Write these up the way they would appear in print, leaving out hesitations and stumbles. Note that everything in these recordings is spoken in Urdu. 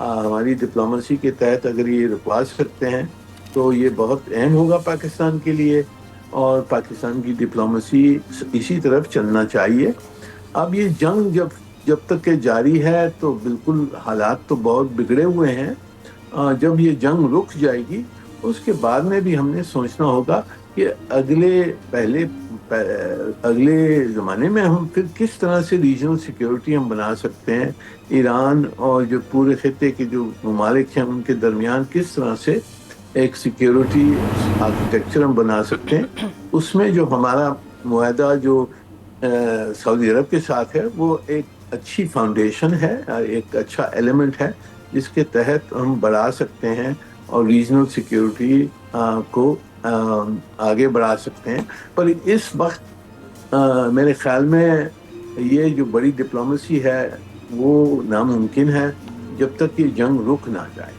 ہماری ڈپلومیسی کے تحت اگر یہ رکوا سکتے ہیں تو یہ بہت اہم ہوگا پاکستان کے لیے، اور پاکستان کی ڈپلومیسی اسی طرف چلنا چاہیے۔ اب یہ جنگ جب تک کہ جاری ہے تو بالکل حالات تو بہت بگڑے ہوئے ہیں۔ جب یہ جنگ رک جائے گی اس کے بعد میں بھی ہم نے سوچنا ہوگا کہ اگلے زمانے میں ہم پھر کس طرح سے ریجنل سیکیورٹی ہم بنا سکتے ہیں، ایران اور جو پورے خطے کے جو ممالک ہیں ان کے درمیان کس طرح سے ایک سیکیورٹی آرکیٹیکچر ہم بنا سکتے ہیں۔ اس میں جو ہمارا معاہدہ جو سعودی عرب کے ساتھ ہے وہ ایک اچھی فاؤنڈیشن ہے، ایک اچھا ایلیمنٹ ہے جس کے تحت ہم بڑھا سکتے ہیں اور ریجنل سیکیورٹی کو آگے بڑھا سکتے ہیں۔ پر اس وقت میرے خیال میں یہ جو بڑی ڈپلومیسی ہے وہ ناممکن ہے جب تک یہ جنگ رک نہ جائے۔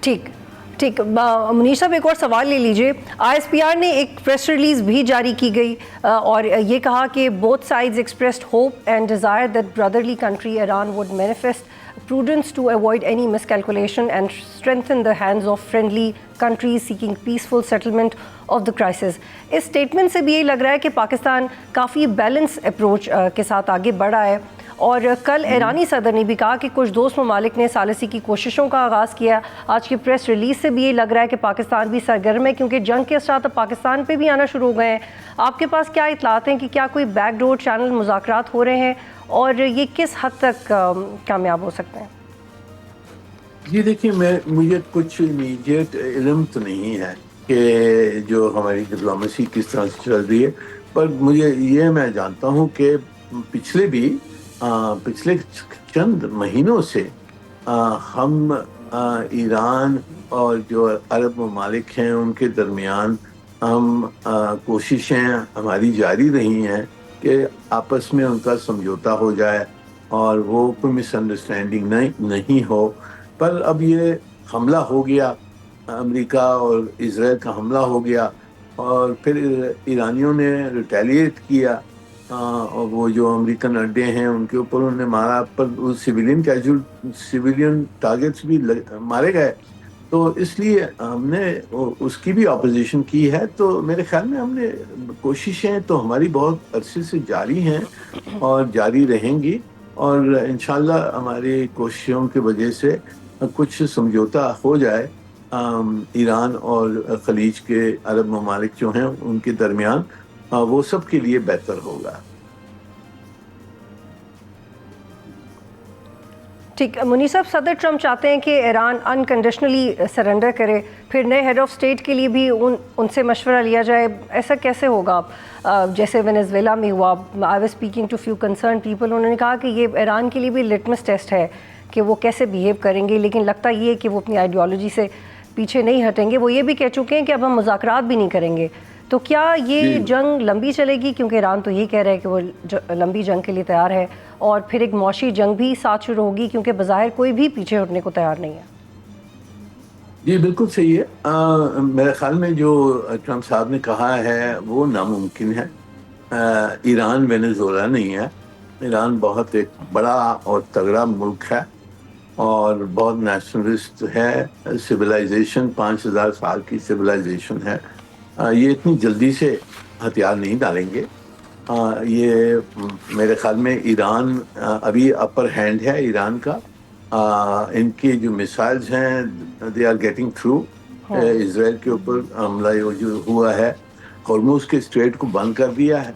ٹھیک منیر صاحب، ایک اور سوال لے لیجئے۔ آئی ایس پی آر نے ایک پریس ریلیز بھی جاری کی گئی اور یہ کہا کہ both sides expressed hope and desire that brotherly country Iran would manifest prudence to avoid any miscalculation and strengthen the hands of friendly countries seeking peaceful settlement of the crisis۔ اس سٹیٹمنٹ سے بھی یہ لگ رہا ہے کہ پاکستان کافی بیلنس اپروچ کے ساتھ آگے بڑھا ہے، اور کل ایرانی صدر نے بھی کہا کہ کچھ دوست ممالک نے ثالثی کی کوششوں کا آغاز کیا۔ آج کی پریس ریلیز سے بھی یہ لگ رہا ہے کہ پاکستان بھی سرگرم ہے، کیونکہ جنگ کے اثرات اب پاکستان پہ بھی آنا شروع ہو گئے ہیں۔ آپ کے پاس کیا اطلاعات ہیں کہ کیا کوئی بیک ڈور چینل مذاکرات ہو رہے ہیں اور یہ کس حد تک کامیاب ہو سکتے ہیں؟ جی دیکھیے، مجھے کچھ امیڈیٹ علم تو نہیں ہے کہ جو ہماری ڈپلومیسی کس طرح سے چل رہی ہے، پر مجھے یہ میں جانتا ہوں کہ پچھلے چند مہینوں سے ہم ایران اور جو عرب ممالک ہیں ان کے درمیان ہم کوششیں ہماری جاری رہی ہیں کہ آپس میں ان کا سمجھوتا ہو جائے اور وہ کوئی مس انڈرسٹینڈنگ نہیں ہو۔ پر اب یہ حملہ ہو گیا، امریکہ اور اسرائیل کا حملہ ہو گیا، اور پھر ایرانیوں نے ریٹیلیٹ کیا، اور وہ جو امریکن اڈے ہیں ان کے اوپر انہوں نے مارا، پر سویلین ٹارگٹس بھی مارے گئے۔ تو اس لیے ہم نے اس کی بھی اپوزیشن کی ہے۔ تو میرے خیال میں ہم نے کوششیں تو ہماری بہت عرصے سے جاری ہیں اور جاری رہیں گی، اور انشاءاللہ ہماری کوششوں کی وجہ سے کچھ سمجھوتا ہو جائے ایران اور خلیج کے عرب ممالک جو ہیں ان کے درمیان، وہ سب کے لیے بہتر ہوگا۔ ٹھیک منیر صاحب، صدر ٹرمپ چاہتے ہیں کہ ایران انکنڈیشنلی سرنڈر کرے، پھر نئے ہیڈ آف اسٹیٹ کے لیے بھی ان سے مشورہ لیا جائے، ایسا کیسے ہوگا؟ جیسے وینزویلا میں ہوا، I was speaking to few concern people, انہوں نے کہا کہ یہ ایران کے لیے بھی لٹمس ٹیسٹ ہے کہ وہ کیسے بیہیو کریں گے، لیکن لگتا یہ ہے کہ وہ اپنی آئیڈیالوجی سے پیچھے نہیں ہٹیں گے۔ وہ یہ بھی کہہ چکے ہیں کہ اب ہم مذاکرات بھی نہیں کریں گے۔ تو کیا یہ جنگ لمبی چلے گی؟ کیونکہ ایران تو یہی کہہ رہا ہے کہ وہ لمبی جنگ کے لیے تیار ہے، اور پھر ایک معاشی جنگ بھی ساتھ شروع ہوگی، کیونکہ بظاہر کوئی بھی پیچھے ہٹنے کو تیار نہیں ہے۔ جی بالکل صحیح ہے۔ میرے خیال میں جو ٹرمپ صاحب نے کہا ہے وہ ناممکن ہے۔ ایران وینزویلا نہیں ہے، ایران بہت ایک بڑا اور تگڑا ملک ہے اور بہت نیشنلسٹ ہے، سویلائزیشن 5000 سال کی سویلائزیشن ہے۔ یہ اتنی جلدی سے ہتھیار نہیں ڈالیں گے۔ یہ میرے خیال میں ایران ابھی اپر ہینڈ ہے ایران کا۔ ان کی جو میسائلز ہیں دے آر گیٹنگ تھرو۔ اسرائیل کے اوپر حملہ جو ہوا ہے، ہرمز کے اسٹریٹ کو بند کر دیا ہے،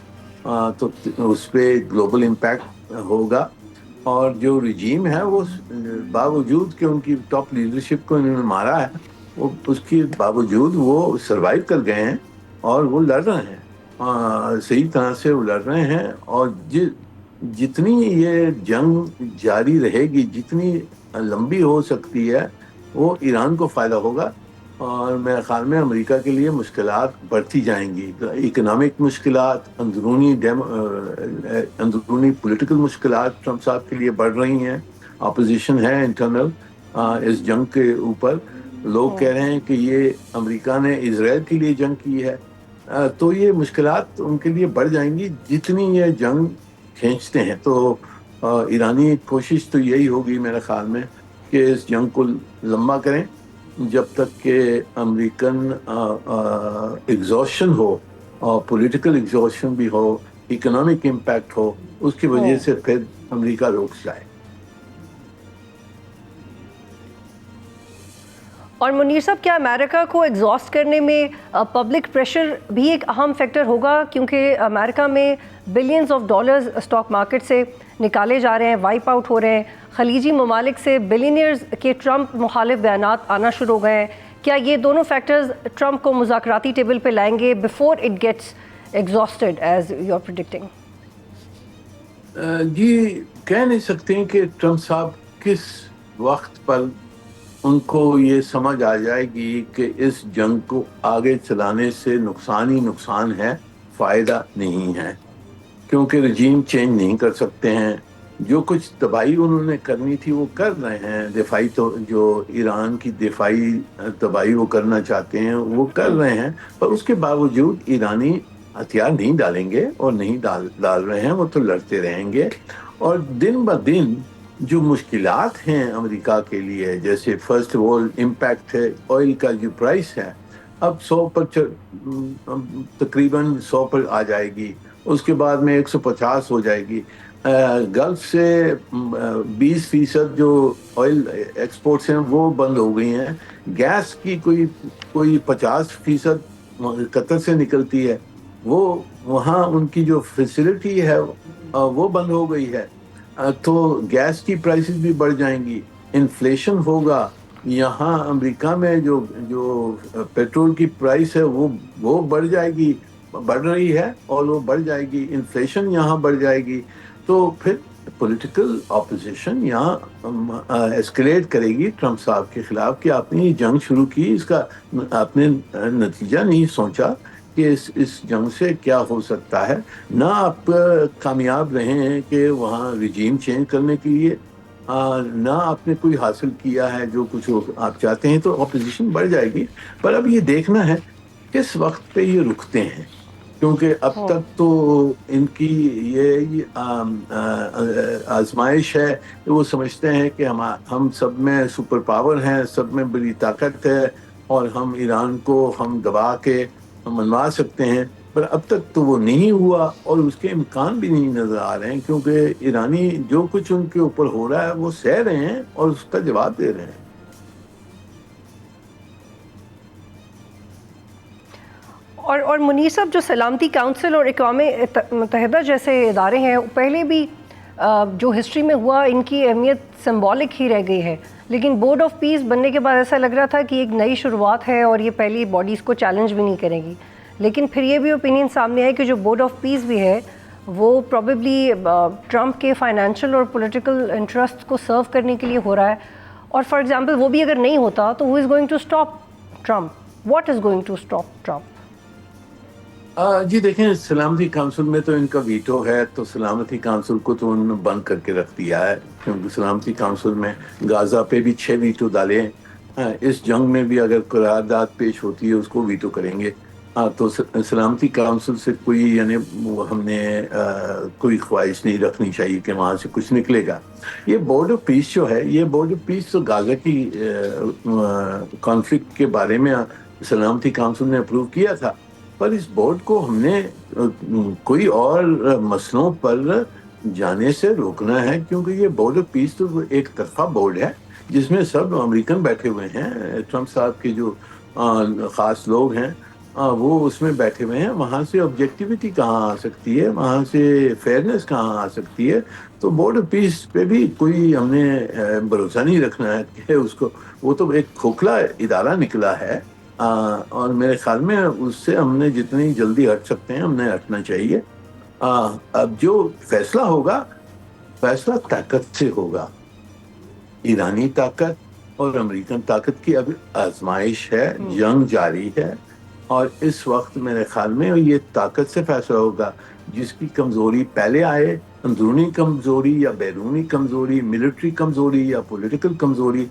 تو اس پہ گلوبل امپیکٹ ہوگا۔ اور جو رجیم ہے وہ باوجود کہ ان کی ٹاپ لیڈرشپ کو انہوں نے مارا ہے، اس کے باوجود وہ سروائیو کر گئے ہیں اور وہ لڑ رہے ہیں، صحیح طرح سے وہ لڑ رہے ہیں۔ اور جتنی یہ جنگ جاری رہے گی، جتنی لمبی ہو سکتی ہے، وہ ایران کو فائدہ ہوگا، اور میرے خیال میں امریکہ کے لیے مشکلات بڑھتی جائیں گی۔ اکنامک مشکلات، اندرونی پولیٹیکل مشکلات ٹرمپ صاحب کے لیے بڑھ رہی ہیں۔ اپوزیشن ہے انٹرنل اس جنگ کے اوپر۔ لوگ کہہ رہے ہیں کہ یہ امریکہ نے اسرائیل کے لیے جنگ کی ہے، تو یہ مشکلات ان کے لیے بڑھ جائیں گی جتنی یہ جنگ کھینچتے ہیں۔ تو ایرانی کوشش تو یہی ہوگی میرے خیال میں کہ اس جنگ کو لمبا کریں جب تک کہ امریکن ایگزوشن ہو اور پولیٹیکل ایگزوشن بھی ہو، اکنامک امپیکٹ ہو، اس کی وجہ سے پھر امریکہ روک جائے۔ اور منیر صاحب، کیا امریکہ کو ایگزاسٹ کرنے میں پبلک پریشر بھی ایک اہم فیکٹر ہوگا؟ کیونکہ امریکہ میں billions of dollars stock market سے نکالے جا رہے ہیں، وائپ آؤٹ ہو رہے ہیں، خلیجی ممالک سے بلینئرز کے ٹرمپ مخالف بیانات آنا شروع ہو گئے ہیں۔ کیا یہ دونوں فیکٹرز ٹرمپ کو مذاکراتی ٹیبل پہ لائیں گے before it gets exhausted as you are predicting? جی کہہ نہیں سکتے ہیں کہ ٹرمپ صاحب کس وقت پر ان کو یہ سمجھ آ جائے گی کہ اس جنگ کو آگے چلانے سے نقصان ہی نقصان ہے، فائدہ نہیں ہے، کیونکہ رجیم چینج نہیں کر سکتے ہیں۔ جو کچھ تباہی انہوں نے کرنی تھی وہ کر رہے ہیں، دفاعی تو جو ایران کی دفاعی تباہی وہ کرنا چاہتے ہیں وہ کر رہے ہیں، پر اس کے باوجود ایرانی ہتھیار نہیں ڈالیں گے اور نہیں ڈال رہے ہیں، وہ تو لڑتے رہیں گے۔ اور دن بہ دن جو مشکلات ہیں امریکہ کے لیے، جیسے فرسٹ آل امپیکٹ ہے آئل کا جو پرائس ہے، اب 100 پر تقریباً 100 پر آ جائے گی، اس کے بعد میں 150 ہو جائے گی۔ گلف سے 20% جو آئل ایکسپورٹس ہیں وہ بند ہو گئی ہیں، گیس کی کوئی 50% قطر سے نکلتی ہے، وہ وہاں ان کی جو فیسلٹی ہے وہ بند ہو گئی ہے، تو گیس کی پرائسز بھی بڑھ جائیں گی، انفلیشن ہوگا۔ یہاں امریکہ میں جو پیٹرول کی پرائس ہے وہ بڑھ جائے گی، بڑھ رہی ہے اور وہ بڑھ جائے گی، انفلیشن یہاں بڑھ جائے گی، تو پھر پولیٹیکل اپوزیشن یہاں ایسکلیٹ کرے گی ٹرمپ صاحب کے خلاف کہ آپ نے یہ جنگ شروع کی، اس کا آپ نے نتیجہ نہیں سوچا کہ اس جنگ سے کیا ہو سکتا ہے، نہ آپ کامیاب رہے ہیں کہ وہاں رجیم چینج کرنے کے لیے، نہ آپ نے کوئی حاصل کیا ہے جو کچھ آپ چاہتے ہیں، تو اپوزیشن بڑھ جائے گی۔ پر اب یہ دیکھنا ہے کس وقت پہ یہ رکتے ہیں، کیونکہ اب تک تو ان کی یہ آزمائش ہے کہ وہ سمجھتے ہیں کہ ہم سب میں سپر پاور ہیں، سب میں بڑی طاقت ہے اور ہم ایران کو ہم دبا کے منوا سکتے ہیں، پر اب تک تو وہ نہیں ہوا اور اس کے امکان بھی نہیں نظر آ رہے ہیں، کیونکہ ایرانی جو کچھ ان کے اوپر ہو رہا ہے وہ سہ رہے ہیں اور اس کا جواب دے رہے ہیں۔ اور منیر صاحب، جو سلامتی کونسل اور اقوام متحدہ جیسے ادارے ہیں، پہلے بھی جو ہسٹری میں ہوا ان کی اہمیت سمبولک ہی رہ گئی ہے، لیکن بورڈ آف پیس بننے کے بعد ایسا لگ رہا تھا کہ ایک نئی شروعات ہے اور یہ پہلی باڈیز کو چیلنج بھی نہیں کرے گی، لیکن پھر یہ بھی اوپینین سامنے آئی کہ جو بورڈ آف پیس بھی ہے وہ پروبیبلی ٹرمپ کے فائنینشیل اور پولیٹیکل انٹرسٹ کو سرو کرنے کے لیے ہو رہا ہے، اور فار ایگزامپل وہ بھی اگر نہیں ہوتا تو who is going to stop Trump? What is going to stop Trump? جی دیکھیں، سلامتی کونسل میں تو ان کا ویٹو ہے، تو سلامتی کونسل کو تو انہوں نے بند کر کے رکھ دیا ہے، کیونکہ سلامتی کونسل میں غازہ پہ بھی 6 ویٹو ڈالے ہیں، اس جنگ میں بھی اگر قرارداد پیش ہوتی ہے اس کو ویٹو کریں گے، تو سلامتی کونسل سے کوئی یعنی ہم نے کوئی خواہش نہیں رکھنی چاہیے کہ وہاں سے کچھ نکلے گا۔ یہ بورڈ آف پیس جو ہے، یہ بورڈ آف پیس تو غازہ کی کانفلکٹ کے بارے میں سلامتی کونسل نے اپروو کیا تھا، پر اس بورڈ کو ہم نے کوئی اور مسئلوں پر جانے سے روکنا ہے، کیونکہ یہ بورڈ آف پیس تو ایک طرفہ بورڈ ہے جس میں سب امریکن بیٹھے ہوئے ہیں، ٹرمپ صاحب کے جو خاص لوگ ہیں وہ اس میں بیٹھے ہوئے ہیں، وہاں سے آبجیکٹیوٹی کہاں آ سکتی ہے، وہاں سے فیئرنیس کہاں آ سکتی ہے؟ تو بورڈ آف پیس پہ بھی کوئی ہم نے بھروسہ نہیں رکھنا ہے کہ اس کو، وہ تو ایک کھوکھلا ادارہ نکلا ہے، اور میرے خیال میں اس سے ہم نے جتنی جلدی ہٹ سکتے ہیں ہم نے ہٹنا چاہیے۔ اب جو فیصلہ ہوگا، فیصلہ طاقت سے ہوگا، ایرانی طاقت اور امریکن طاقت کی اب آزمائش ہے، جنگ جاری ہے، اور اس وقت میرے خیال میں یہ طاقت سے فیصلہ ہوگا، جس کی کمزوری پہلے آئے، اندرونی کمزوری یا بیرونی کمزوری، ملٹری کمزوری یا پولیٹیکل کمزوری،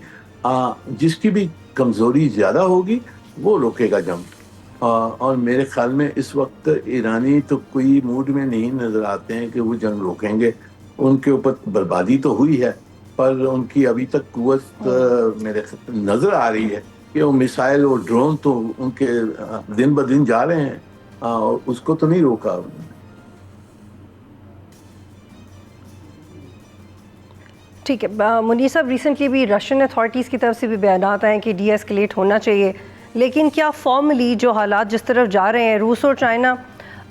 جس کی بھی کمزوری زیادہ ہوگی وہ روکے گا جنگ۔ اور میرے خیال میں اس وقت ایرانی تو کوئی موڈ میں نہیں نظر آتے ہیں کہ وہ جنگ روکیں گے، ان کے اوپر بربادی تو ہوئی ہے پر ان کی ابھی تک قوت میرے نظر آ رہی ہے کہ وہ میسائل اور ڈرون تو ان کے دن بدن جا رہے ہیں اور اس کو تو نہیں روکا انہوں نے۔ ٹھیک ہے منیر صاحب، ریسنٹلی بھی رشین اتھارٹیز کی طرف سے بھی بیانات آئے کہ ڈی ایسکلیٹ ہونا چاہیے، لیکن کیا فارملی جو حالات جس طرف جا رہے ہیں روس اور چائنا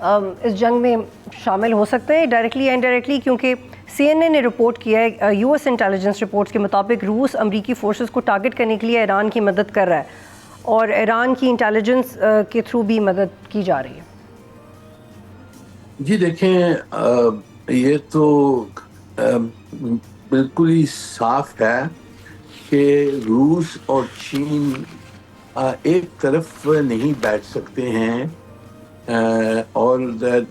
اس جنگ میں شامل ہو سکتے ہیں ڈائریکٹلی انڈائریکٹلی؟ کیونکہ سی این اے نے رپورٹ کیا ہے یو ایس انٹیلیجنس رپورٹس کے مطابق روس امریکی فورسز کو ٹارگٹ کرنے کے لیے ایران کی مدد کر رہا ہے اور ایران کی انٹیلیجنس کے تھرو بھی مدد کی جا رہی ہے۔ جی دیکھیں یہ تو بالکل ہی صاف ہے کہ روس اور چین ایک طرف نہیں بیٹھ سکتے ہیں اور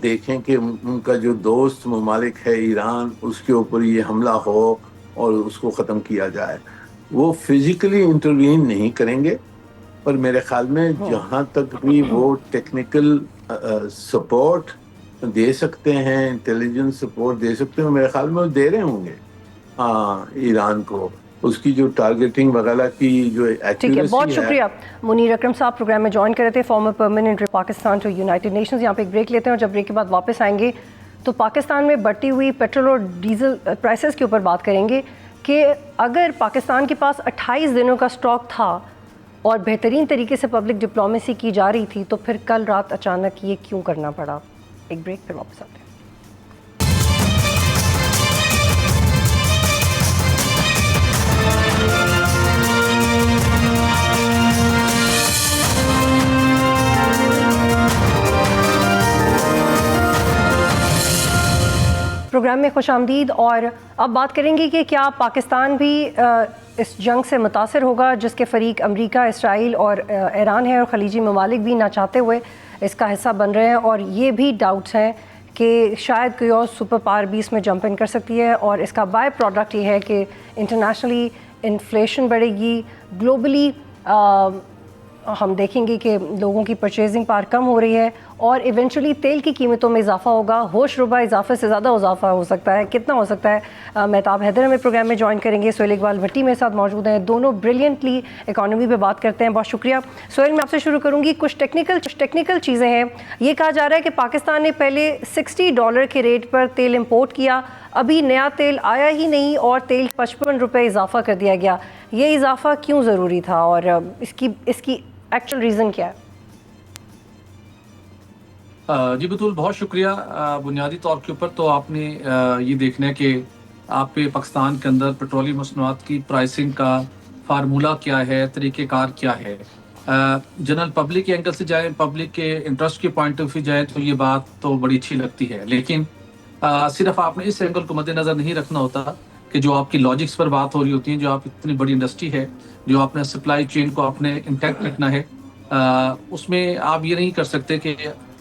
دیکھیں کہ ان کا جو دوست ممالک ہے ایران اس کے اوپر یہ حملہ ہو اور اس کو ختم کیا جائے۔ وہ فزیکلی انٹروین نہیں کریں گے پر میرے خیال میں جہاں تک بھی وہ ٹیکنیکل سپورٹ دے سکتے ہیں، انٹیلیجنس سپورٹ دے سکتے ہیں، میرے خیال میں وہ دے رہے ہوں گے ایران کو، اس کی جو ٹارگیٹنگ وغیرہ کی جو ایکوریسی ہے۔ ٹھیک ہے، بہت شکریہ منیر اکرم صاحب، پروگرام میں جوائن کر رہے تھے، former permanent Pakistan to United Nations. یہاں پہ ایک بریک لیتے ہیں اور جب بریک کے بعد واپس آئیں گے تو پاکستان میں بڑھتی ہوئی پیٹرول اور ڈیزل پرائسز کے اوپر بات کریں گے کہ اگر پاکستان کے پاس 28 دنوں کا سٹاک تھا اور بہترین طریقے سے پبلک ڈپلومیسی کی جا رہی تھی تو پھر کل رات اچانک یہ کیوں کرنا پڑا؟ ایک بریک پھر واپس آتے ہیں۔ پروگرام میں خوش آمدید، اور اب بات کریں گے کہ کیا پاکستان بھی اس جنگ سے متاثر ہوگا جس کے فریق امریکہ، اسرائیل اور ایران ہے، اور خلیجی ممالک بھی نہ چاہتے ہوئے اس کا حصہ بن رہے ہیں، اور یہ بھی ڈاؤٹس ہیں کہ شاید کوئی اور سپر پاور بھی اس میں جمپ ان کر سکتی ہے، اور اس کا بائی پروڈکٹ یہ ہے کہ انٹرنیشنلی انفلیشن بڑھے گی، گلوبلی ہم دیکھیں گے کہ لوگوں کی پرچیزنگ پاور کم ہو رہی ہے، اور ایونچولی تیل کی قیمتوں میں اضافہ ہوگا، ہوش ربا اضافے سے زیادہ اضافہ ہو سکتا ہے، کتنا ہو سکتا ہے؟ مہتاب حیدر ہمیں پروگرام میں جوائن کریں گے، سہیل اقبال بھٹی میرے ساتھ موجود ہیں، دونوں بریلینٹلی اکانومی پہ بات کرتے ہیں۔ بہت شکریہ سہیل، میں آپ سے شروع کروں گی۔ کچھ ٹیکنیکل چیزیں ہیں، یہ کہا جا رہا ہے کہ پاکستان نے پہلے $60 کے ریٹ پر تیل امپورٹ کیا، ابھی نیا تیل آیا ہی نہیں اور تیل $55 اضافہ کر دیا گیا، یہ اضافہ کیوں ضروری تھا اور اس کی ایکچوئل ریزن کیا ہے؟ جی بطول، بہت شکریہ۔ بنیادی طور کے اوپر تو آپ نے یہ دیکھنا ہے کہ آپ کے پاکستان کے اندر پیٹرولی مصنوعات کی پرائسنگ کا فارمولہ کیا ہے، طریقہ کار کیا ہے۔ جنرل پبلک کے اینگل سے جائیں، پبلک کے انٹرسٹ کے پوائنٹ آف ویو جائیں تو یہ بات تو بڑی اچھی لگتی ہے، لیکن صرف آپ نے اس اینگل کو مد نظر نہیں رکھنا ہوتا کہ جو آپ کی لاجکس پر بات ہو رہی ہوتی ہے، جو آپ اتنی بڑی انڈسٹری ہے، جو آپ نے سپلائی چین کو آپ نے انٹیکٹ رکھنا ہے، اس میں آپ یہ نہیں کر سکتے کہ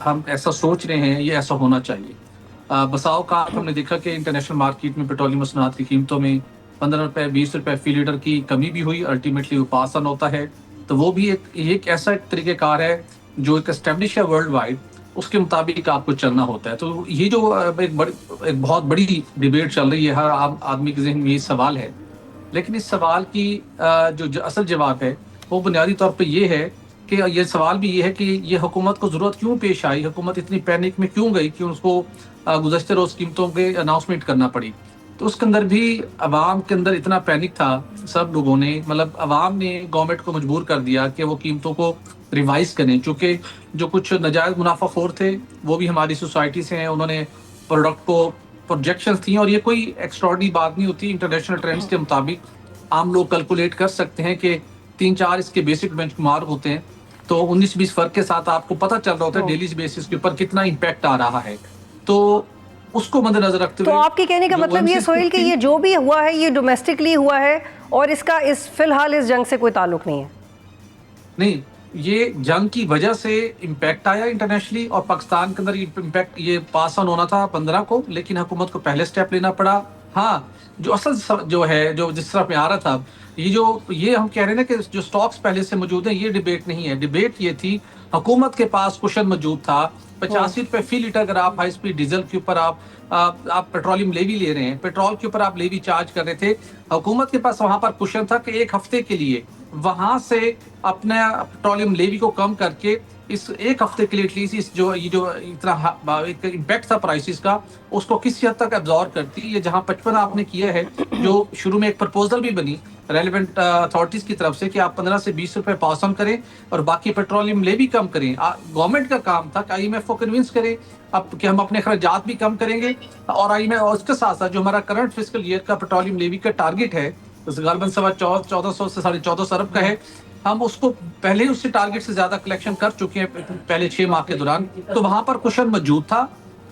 ہم ایسا سوچ رہے ہیں یہ ایسا ہونا چاہیے۔ بسا اوقات ہم نے دیکھا کہ انٹرنیشنل مارکیٹ میں پیٹرولیم مصنوعات کی قیمتوں میں $15 $20 فی لیٹر کی کمی بھی ہوئی، الٹیمیٹلی وہ پاس آن ہوتا ہے، تو وہ بھی ایک ایسا طریقہ کار ہے جو ایک اسٹیبلش ہے ورلڈ وائڈ، اس کے مطابق آپ کو چلنا ہوتا ہے۔ تو یہ جو ایک بہت بڑی ڈیبیٹ چل رہی ہے، ہر عام آدمی کے ذہن میں یہ سوال ہے، لیکن اس سوال کی جو اصل جواب ہے وہ بنیادی طور پہ یہ ہے کہ یہ سوال بھی یہ ہے کہ یہ حکومت کو ضرورت کیوں پیش آئی، حکومت اتنی پینک میں کیوں گئی کہ اس کو گزشتہ روز قیمتوں کے اناؤنسمنٹ کرنا پڑی۔ تو اس کے اندر بھی عوام کے اندر اتنا پینک تھا، سب لوگوں نے، مطلب عوام نے گورنمنٹ کو مجبور کر دیا کہ وہ قیمتوں کو ریوائز کریں، چونکہ جو کچھ ناجائز منافع خور تھے وہ بھی ہماری سوسائٹی سے ہیں، انہوں نے پروڈکٹ کو پروجیکشنز تھیں، اور یہ کوئی ایکسٹراڈنری بات نہیں ہوتی، انٹرنیشنل ٹرینڈز کے مطابق عام لوگ کیلکولیٹ کر سکتے ہیں کہ 3-4 اس کے بیسک بینچ مارک ہوتے ہیں، تو 19-20 فرق کے ساتھ آپ کو پتہ چل رہا ہوتا ہے ڈیلی بیسس کے اوپر کتنا امپیکٹ آ رہا ہے، تو اس کو مد نظر رکھتے ہوئے۔ تو آپ کے کہنے کا مطلب یہ سہیل کہ یہ جو بھی ہوا ہے یہ ڈومیسٹکلی ہوا ہے اور اس کا فی الحال اس جنگ سے کوئی تعلق نہیں ہے؟ نہیں، یہ جنگ کی وجہ سے امپیکٹ آیا انٹرنیشنلی، اور پاکستان کے اندر امپیکٹ یہ پاس آن ہونا تھا 15 کو، لیکن حکومت کو پہلے سٹیپ لینا پڑا، ہاں جو اصل جو ہے جو جس طرح میں آ رہا تھا یہ ہم کہہ رہے ہیں نا کہ جو سٹاکس پہلے سے موجود ہیں یہ ڈیبیٹ نہیں ہے. ڈیبیٹ یہ تھی حکومت کے پاس کوشن موجود تھا 85 روپے فی لیٹر. اگر آپ ہائی سپیڈ ڈیزل کے اوپر آپ پیٹرولیم لیوی لے رہے ہیں, پیٹرول کے اوپر آپ لیوی چارج کر رہے تھے, حکومت کے پاس وہاں پر کوشن تھا کہ ایک ہفتے کے لیے وہاں سے اپنے پیٹرولیم لیوی کو کم کر کے اس ایک ہفتے کے لیے ایٹ لیسٹ یہ جو اتنا امپیکٹ تھا پرائسز کا اس کو کسی حد تک ابزارو کرتی. یہ جہاں 55 آپ نے کیا ہے, جو شروع میں ایک پرپوزل بھی بنی ریلیونٹ اتھارٹیز کی طرف سے کہ آپ 15 سے 20 روپے پاس آن کریں اور باقی پیٹرولیم لیوی کم کریں. گورنمنٹ کا کام تھا کہ آئی ایم ایف کو کنونس کریں اب کہ ہم اپنے اخراجات بھی کم کریں گے, اور آئی ایم ایف اس کے ساتھ ساتھ جو ہمارا کرنٹ فسکل ایئر کا پیٹرولیم لیوی کا ٹارگیٹ ہے غالباً 1400 سے 1450 ارب کا ہے, ہم اس کو پہلے ہی اس سے ٹارگیٹ سے زیادہ کلیکشن کر چکے ہیں پہلے 6 ماہ کے دوران. تو وہاں پر کوشن موجود تھا.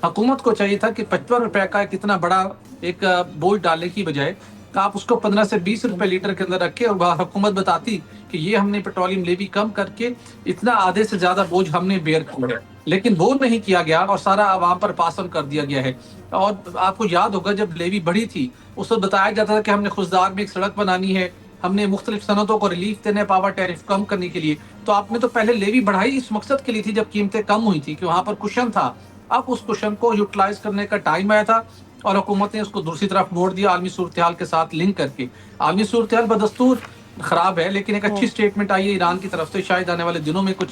حکومت کو چاہیے تھا کہ 55 روپے کا ایک اتنا بڑا ایک بوجھ ڈالنے کی بجائے کہ آپ اس کو 15 سے 20 روپے لیٹر کے اندر رکھے اور حکومت بتاتی کہ یہ ہم نے پیٹرولیم لیوی کم کر کے اتنا آدھے سے زیادہ بوجھ ہم نے بیئر کیا. لیکن وہ نہیں کیا گیا اور سارا عوام پر پاس آن کر دیا گیا ہے. اور آپ کو یاد ہوگا جب لیوی بڑھی تھی اس وقت بتایا جاتا تھا کہ ہم نے خزدار میں ایک سڑک بنانی ہے, ہم نے مختلف صنعتوں کو ریلیف دینے پاور ٹیرف کم کرنے کے لیے. تو آپ نے تو پہلے لیوی بڑھائی اس مقصد کے لیے تھی جب قیمتیں کم ہوئی تھی کہ وہاں پر کوشن تھا. اب اس کوشن کو یوٹیلائز کرنے کا ٹائم آیا تھا اور حکومت نے اس کو دوسری طرف موڑ دیا عالمی صورتحال کے ساتھ لنک کر کے. عالمی صورتحال بدستور خراب ہے لیکن ایک اچھی سٹیٹمنٹ آئی ہے ایران کی طرف سے, شاید آنے والے دنوں میں کچھ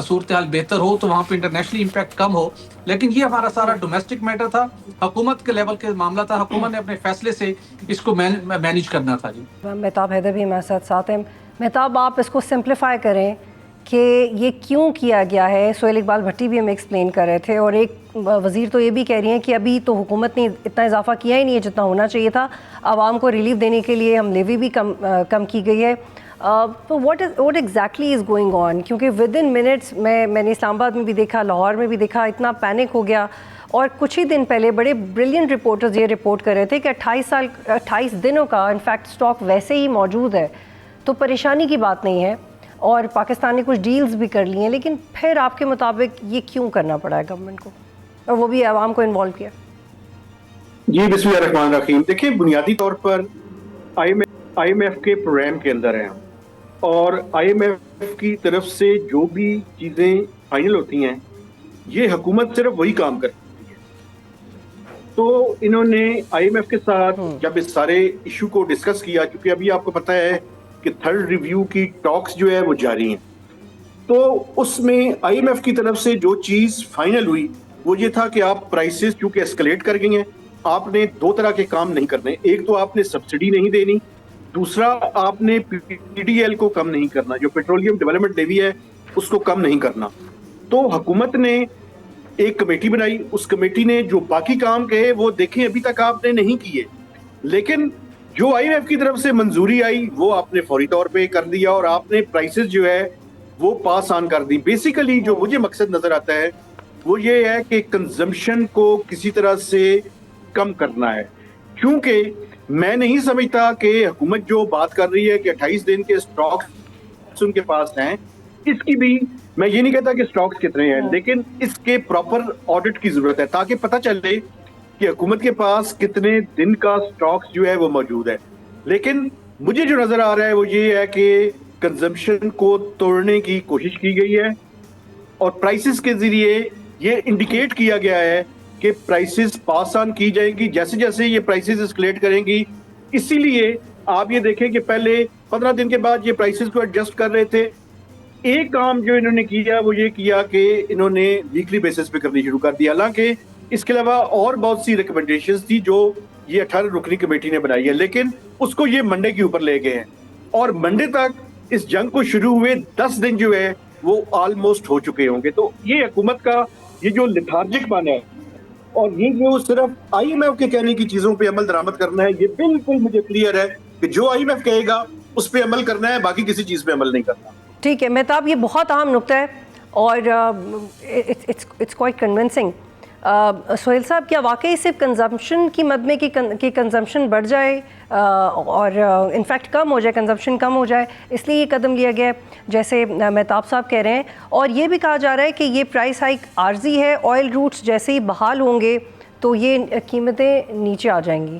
صورتحال بہتر ہو تو وہاں پہ انٹرنیشنلی امپیکٹ کم ہو. لیکن یہ ہمارا سارا ڈومیسٹک میٹر تھا, حکومت کے لیول کے معاملہ تھا, حکومت نے اپنے فیصلے سے اس کو مینیج کرنا تھا. جی مہتاب حیدر بھی ہمارے ساتھ ہیں. مہتاب آپ اس کو سمپلیفائی کریں کہ یہ کیوں کیا گیا ہے. سہیل اقبال بھٹی بھی ہمیں ایکسپلین کر رہے تھے اور ایک وزیر تو یہ بھی کہہ رہی ہیں کہ ابھی تو حکومت نے اتنا اضافہ کیا ہی نہیں ہے جتنا ہونا چاہیے تھا, عوام کو ریلیف دینے کے لیے ہم لیوی بھی کم کی گئی ہے. تو what exactly is going on, کیونکہ ود ان منٹس میں نے اسلام آباد میں بھی دیکھا, لاہور میں بھی دیکھا, اتنا پینک ہو گیا. اور کچھ ہی دن پہلے بڑے بریلینٹ رپورٹرز یہ رپورٹ کر رہے تھے کہ 28 دنوں کا انفیکٹ اسٹاک ویسے ہی موجود ہے, تو پریشانی کی بات نہیں ہے. اور پاکستان نے کچھ ڈیلز بھی کر لی ہیں, لیکن پھر آپ کے مطابق یہ کیوں کرنا پڑا ہے گورنمنٹ کو, اور وہ بھی عوام کو انوالو کیا؟ جی بسم اللہ الرحمن الرحیم. دیکھیں بنیادی طور پر آئی ایم ایف کے پروگرام کے اندر ہیں اور آئی ایم ایف کی طرف سے جو بھی چیزیں فائنل ہوتی ہیں یہ حکومت صرف وہی کام کرتی ہے. تو انہوں نے آئی ایم ایف کے ساتھ جب اس سارے ایشو کو ڈسکس کیا, کیونکہ ابھی آپ کو پتہ ہے کہ تھرڈ ریویو کی ٹاکس جو ہے وہ جاری ہیں, تو اس میں آئی ایم ایف کی طرف سے جو چیز فائنل ہوئی وہ یہ تھا کہ آپ پرائسز چونکہ اسکلیٹ کر گئی ہیں, آپ نے 2 طرح کے کام نہیں کرنے. ایک تو آپ نے سبسڈی نہیں دینی, دوسرا آپ نے پی ڈی ایل کو کم نہیں کرنا, جو پیٹرولیم ڈیولپمنٹ لیوی ہے اس کو کم نہیں کرنا. تو حکومت نے ایک کمیٹی بنائی, اس کمیٹی نے جو باقی کام کہے وہ دیکھیں ابھی تک آپ نے نہیں کیے, لیکن جو آئی ایم ایف کی طرف سے منظوری آئی وہ آپ نے فوری طور پہ کر دیا اور آپ نے پرائسز جو ہے وہ پاس آن کر دی. بیسیکلی جو مجھے مقصد نظر آتا ہے وہ یہ ہے کہ کنزمپشن کو کسی طرح سے کم کرنا ہے, کیونکہ میں نہیں سمجھتا کہ حکومت جو بات کر رہی ہے کہ 28 دن کے سٹاکس ان کے پاس ہیں, اس کی بھی میں یہ نہیں کہتا کہ سٹاکس کتنے ہیں, لیکن اس کے پراپر آڈٹ کی ضرورت ہے تاکہ پتہ چلے کہ حکومت کے پاس کتنے دن کا سٹاکس جو ہے وہ موجود ہے. لیکن مجھے جو نظر آ رہا ہے وہ یہ ہے کہ کنزمپشن کو توڑنے کی کوشش کی گئی ہے اور پرائسز کے ذریعے یہ انڈیکیٹ کیا گیا ہے کہ پرائسز پاس آن کی جائیں گی جیسے جیسے یہ پرائسز اسکلیٹ کریں گی. اسی لیے آپ یہ دیکھیں کہ پہلے 15 دن کے بعد یہ پرائسز کو ایڈجسٹ کر رہے تھے. ایک کام جو انہوں نے کیا وہ یہ کیا کہ انہوں نے ویکلی بیسس پہ کرنی شروع کر دیا, حالانکہ اس کے علاوہ اور بہت سی ریکمنڈیشنز تھی جو یہ 18 رکنی کمیٹی نے بنائی ہے, لیکن اس کو یہ منڈے کے اوپر لے گئے ہیں اور منڈے تک اس جنگ کو شروع ہوئے 10 دن جو ہے وہ آلموسٹ ہو چکے ہوں گے. تو یہ حکومت کا یہ جو لیتھارجک بنا ہے اور یہ جو صرف آئی ایم ایف کے کہنے کی چیزوں پہ عمل درآمد کرنا ہے, یہ بالکل مجھے کلیئر ہے کہ جو آئی ایم ایف کہے گا اس پہ عمل کرنا ہے, باقی کسی چیز پہ عمل نہیں کرنا. ٹھیک ہے مہتاب, یہ بہت اہم نقطہ ہے اور اٹس کوائٹ کنونسنگ. سہیل صاحب, کیا واقعی صرف کنزمپشن کی مد میں کہ کنزمپشن بڑھ جائے اور انفیکٹ کم ہو جائے, کنزمپشن کم ہو جائے, اس لیے یہ قدم لیا گیا ہے جیسے مہتاب صاحب کہہ رہے ہیں؟ اور یہ بھی کہا جا رہا ہے کہ یہ پرائس ہائیک عارضی ہے, آئل روٹس جیسے ہی بحال ہوں گے تو یہ قیمتیں نیچے آ جائیں گی.